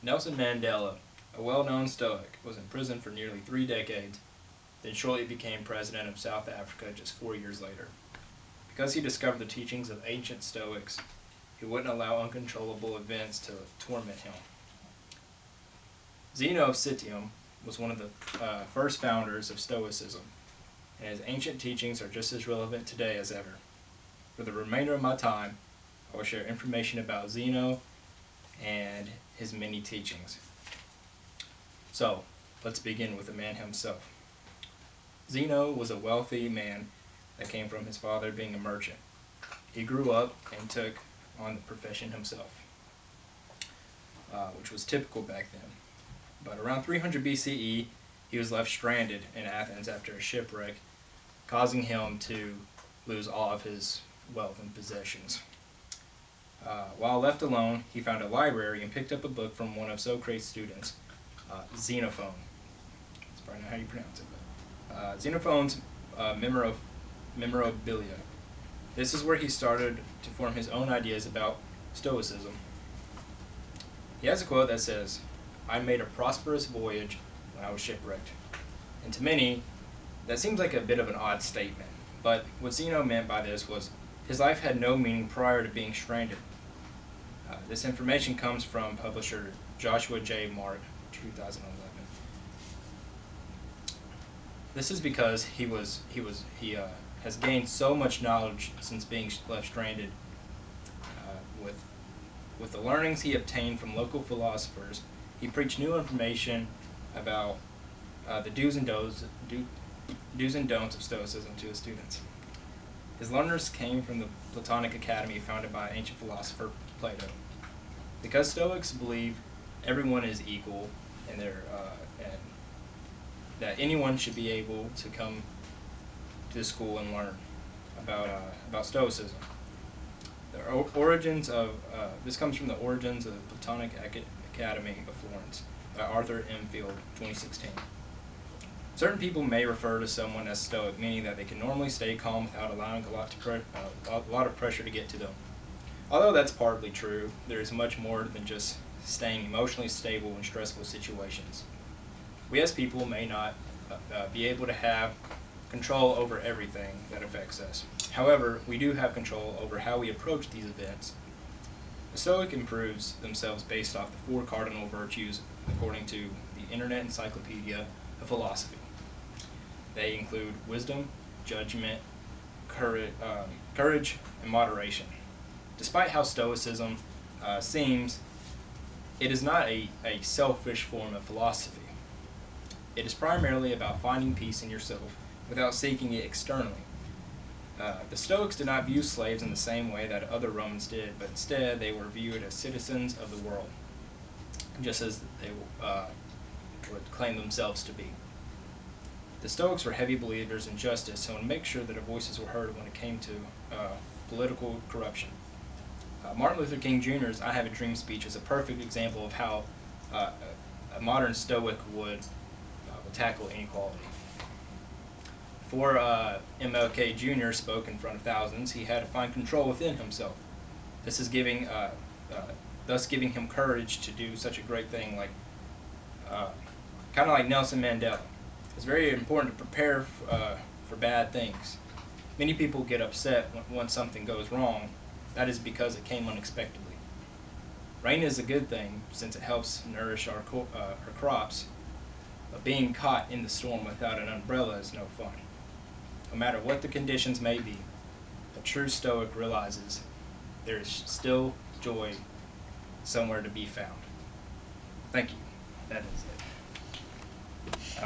Nelson Mandela, a well-known Stoic, was in prison for nearly 3 decades, then shortly became president of South Africa just 4 years later. Because he discovered the teachings of ancient Stoics, he wouldn't allow uncontrollable events to torment him. Zeno of Citium was one of the first founders of Stoicism, and his ancient teachings are just as relevant today as ever. For the remainder of my time, I will share information about Zeno and his many teachings. So, let's begin with the man himself. Zeno was a wealthy man that came from his father being a merchant. He grew up and took on the profession himself, which was typical back then. But around 300 BCE, he was left stranded in Athens after a shipwreck, causing him to lose all of his wealth and possessions. While left alone, he found a library and picked up a book from one of Socrates' students, Xenophon. That's probably not how you pronounce it, but Xenophon's Memorabilia. This is where he started to form his own ideas about Stoicism. He has a quote that says, "I made a prosperous voyage when I was shipwrecked." And to many, that seems like a bit of an odd statement, but what Zeno meant by this was his life had no meaning prior to being stranded. This information comes from publisher Joshua J. Mark, 2011. This is because he has gained so much knowledge since being left stranded. With the learnings he obtained from local philosophers, he preached new information about the do's and don'ts of Stoicism to his students. His learners came from the Platonic Academy founded by ancient philosopher Plato. Because Stoics believe everyone is equal and and that anyone should be able to come to the school and learn about Stoicism. This comes from the Origins of the Platonic Academy of Florence by Arthur M. Field, 2016. Certain people may refer to someone as Stoic, meaning that they can normally stay calm without allowing a lot of pressure to get to them. Although that's partly true, there is much more than just staying emotionally stable in stressful situations. We as people may not be able to have control over everything that affects us. However, we do have control over how we approach these events. The Stoic improves themselves based off the 4 cardinal virtues according to the Internet Encyclopedia of Philosophy. They include wisdom, judgment, courage, and moderation. Despite how Stoicism seems, it is not a selfish form of philosophy. It is primarily about finding peace in yourself without seeking it externally. The Stoics did not view slaves in the same way that other Romans did, but instead they were viewed as citizens of the world, just as they would claim themselves to be. The Stoics were heavy believers in justice and would make sure that their voices were heard when it came to political corruption. Martin Luther King Jr.'s "I Have a Dream" speech is a perfect example of how a modern Stoic would tackle inequality. Before MLK Jr. spoke in front of thousands, he had to find control within himself. This is thus giving him courage to do such a great thing, kind of like Nelson Mandela. It's very important to prepare for bad things. Many people get upset when something goes wrong. That is because it came unexpectedly. Rain is a good thing since it helps nourish our crops, but being caught in the storm without an umbrella is no fun. No matter what the conditions may be, a true Stoic realizes there is still joy somewhere to be found. Thank you. That is it.